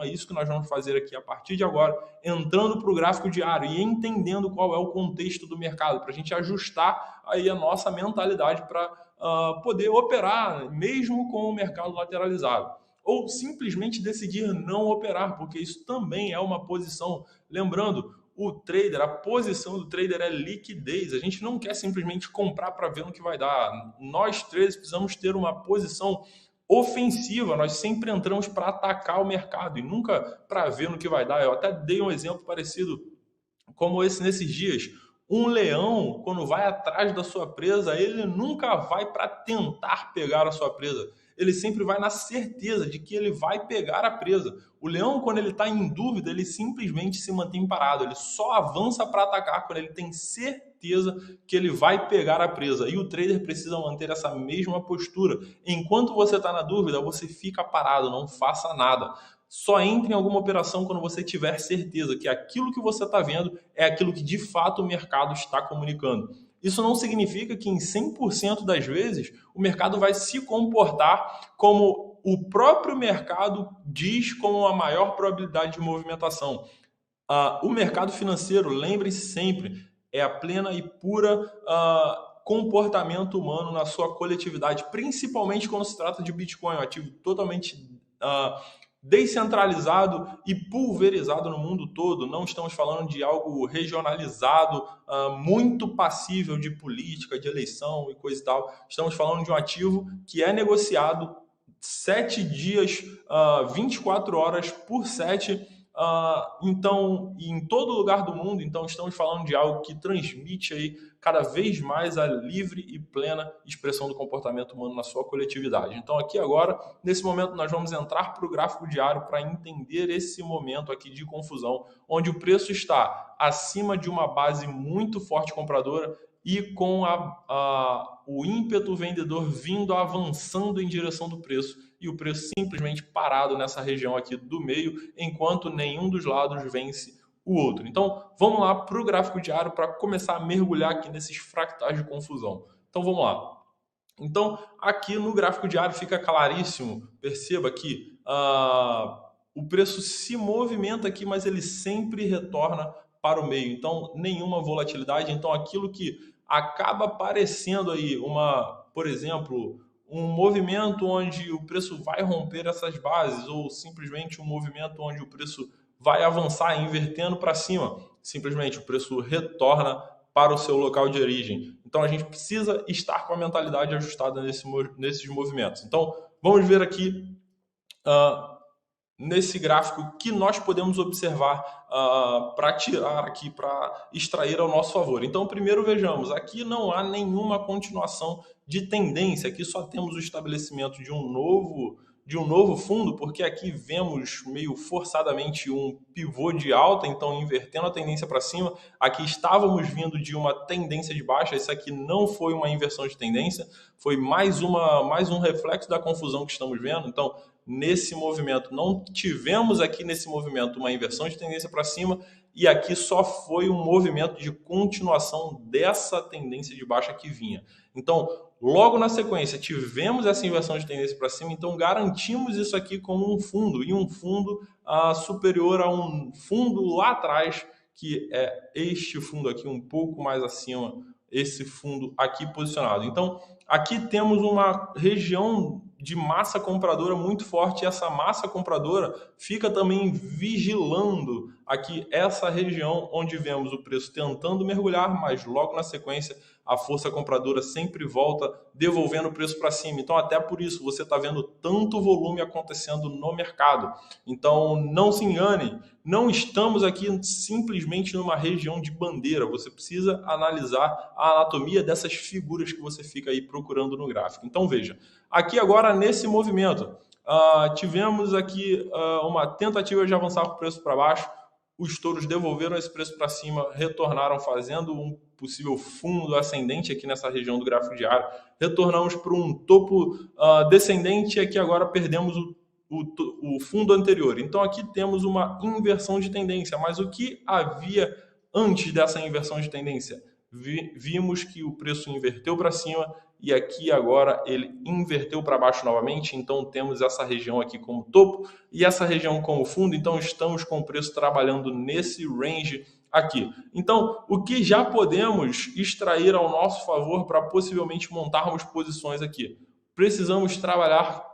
Então é isso que nós vamos fazer aqui a partir de agora, entrando para o gráfico diário e entendendo qual é o contexto do mercado, para a gente ajustar aí a nossa mentalidade para poder operar mesmo com o mercado lateralizado. Ou simplesmente decidir não operar, porque isso também é uma posição. Lembrando, o trader, a posição do trader é liquidez. A gente não quer simplesmente comprar para ver no que vai dar. Nós, traders, precisamos ter uma posição ofensiva. Nós sempre entramos para atacar o mercado e nunca para ver no que vai dar. Eu até dei um exemplo parecido como esse nesses dias. Um leão, quando vai atrás da sua presa, ele nunca vai para tentar pegar a sua presa. Ele sempre vai na certeza de que ele vai pegar a presa. O leão, quando ele está em dúvida, ele simplesmente se mantém parado. Ele só avança para atacar quando ele tem certeza que ele vai pegar a presa. E o trader precisa manter essa mesma postura. Enquanto você está na dúvida, você fica parado, não faça nada. Só entre em alguma operação quando você tiver certeza que aquilo que você está vendo é aquilo que de fato o mercado está comunicando. Isso não significa que em 100% das vezes o mercado vai se comportar como o próprio mercado diz como a maior probabilidade de movimentação. O mercado financeiro, lembre-se sempre, é a plena e pura comportamento humano na sua coletividade, principalmente quando se trata de Bitcoin, um ativo totalmente descentralizado e pulverizado no mundo todo. Não estamos falando de algo regionalizado, muito passível de política, de eleição e coisa e tal. Estamos falando de um ativo que é negociado 7 dias, 24 horas por 7, então, em todo lugar do mundo. Então estamos falando de algo que transmite aí cada vez mais a livre e plena expressão do comportamento humano na sua coletividade. Então aqui agora, nesse momento, nós vamos entrar para o gráfico diário para entender esse momento aqui de confusão, onde o preço está acima de uma base muito forte compradora e com o ímpeto vendedor vindo avançando em direção do preço, e o preço simplesmente parado nessa região aqui do meio, enquanto nenhum dos lados vence o outro. Então, vamos lá para o gráfico diário para começar a mergulhar aqui nesses fractais de confusão. Então, vamos lá. Então, aqui no gráfico diário fica claríssimo, perceba que o preço se movimenta aqui, mas ele sempre retorna para o meio. Então, nenhuma volatilidade. Então, aquilo que acaba parecendo aí por exemplo, um movimento onde o preço vai romper essas bases, ou simplesmente um movimento onde o preço vai avançar invertendo para cima, simplesmente o preço retorna para o seu local de origem. Então a gente precisa estar com a mentalidade ajustada nesses movimentos. Então vamos ver aqui nesse gráfico que nós podemos observar para tirar aqui, para extrair ao nosso favor. Então primeiro vejamos, aqui não há nenhuma continuação de tendência, aqui só temos o estabelecimento de um novo fundo, porque aqui vemos meio forçadamente um pivô de alta, então invertendo a tendência para cima. Aqui estávamos vindo de uma tendência de baixa, isso aqui não foi uma inversão de tendência, foi mais um reflexo da confusão que estamos vendo. Então, nesse movimento, não tivemos aqui nesse movimento uma inversão de tendência para cima, e aqui só foi um movimento de continuação dessa tendência de baixa que vinha. Então, logo na sequência, tivemos essa inversão de tendência para cima, então garantimos isso aqui como um fundo, e um fundo superior a um fundo lá atrás, que é este fundo aqui, um pouco mais acima, esse fundo aqui posicionado. Então, aqui temos uma região de massa compradora muito forte, e essa massa compradora fica também vigilando aqui essa região onde vemos o preço tentando mergulhar, mas logo na sequência a força compradora sempre volta devolvendo o preço para cima. Então até por isso você está vendo tanto volume acontecendo no mercado. Então não se engane, não estamos aqui simplesmente numa região de bandeira. Você precisa analisar a anatomia dessas figuras que você fica aí procurando no gráfico. Então veja, aqui agora nesse movimento, tivemos aqui uma tentativa de avançar o preço para baixo, os touros devolveram esse preço para cima, retornaram fazendo um possível fundo ascendente aqui nessa região do gráfico diário, retornamos para um topo descendente, e aqui agora perdemos o fundo anterior. Então aqui temos uma inversão de tendência, mas o que havia antes dessa inversão de tendência? Vimos que o preço inverteu para cima e aqui agora ele inverteu para baixo novamente, então temos essa região aqui como topo e essa região como fundo, então estamos com o preço trabalhando nesse range aqui. Então, o que já podemos extrair ao nosso favor para possivelmente montarmos posições aqui? Precisamos trabalhar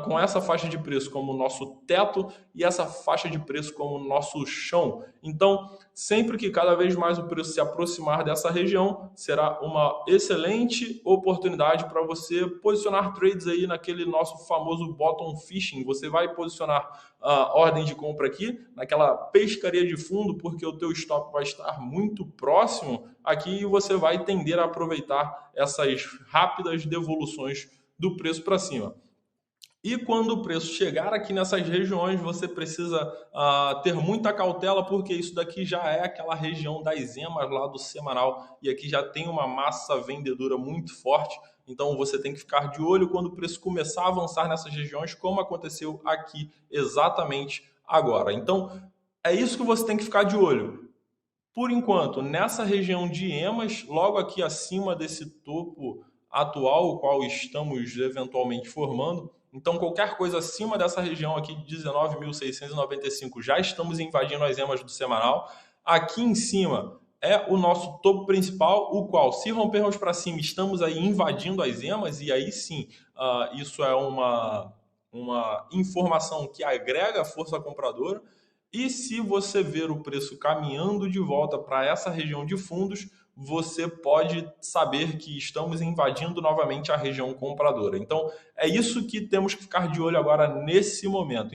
com essa faixa de preço como nosso teto e essa faixa de preço como nosso chão. Então, sempre que cada vez mais o preço se aproximar dessa região, será uma excelente oportunidade para você posicionar trades aí naquele nosso famoso bottom fishing. Você vai posicionar a ordem de compra aqui, naquela pescaria de fundo, porque o teu stop vai estar muito próximo aqui e você vai tender a aproveitar essas rápidas devoluções do preço para cima. E quando o preço chegar aqui nessas regiões, você precisa ter muita cautela, porque isso daqui já é aquela região das emas lá do semanal, e aqui já tem uma massa vendedora muito forte, então você tem que ficar de olho quando o preço começar a avançar nessas regiões, como aconteceu aqui exatamente agora. Então, é isso que você tem que ficar de olho. Por enquanto, nessa região de emas, logo aqui acima desse topo atual, o qual estamos eventualmente formando, então qualquer coisa acima dessa região aqui de 19.695 já estamos invadindo as emas do semanal. Aqui em cima é o nosso topo principal, o qual, se rompermos para cima, estamos aí invadindo as emas, e aí sim, isso é uma informação que agrega força compradora. E se você ver o preço caminhando de volta para essa região de fundos, você pode saber que estamos invadindo novamente a região compradora. Então, é isso que temos que ficar de olho agora nesse momento.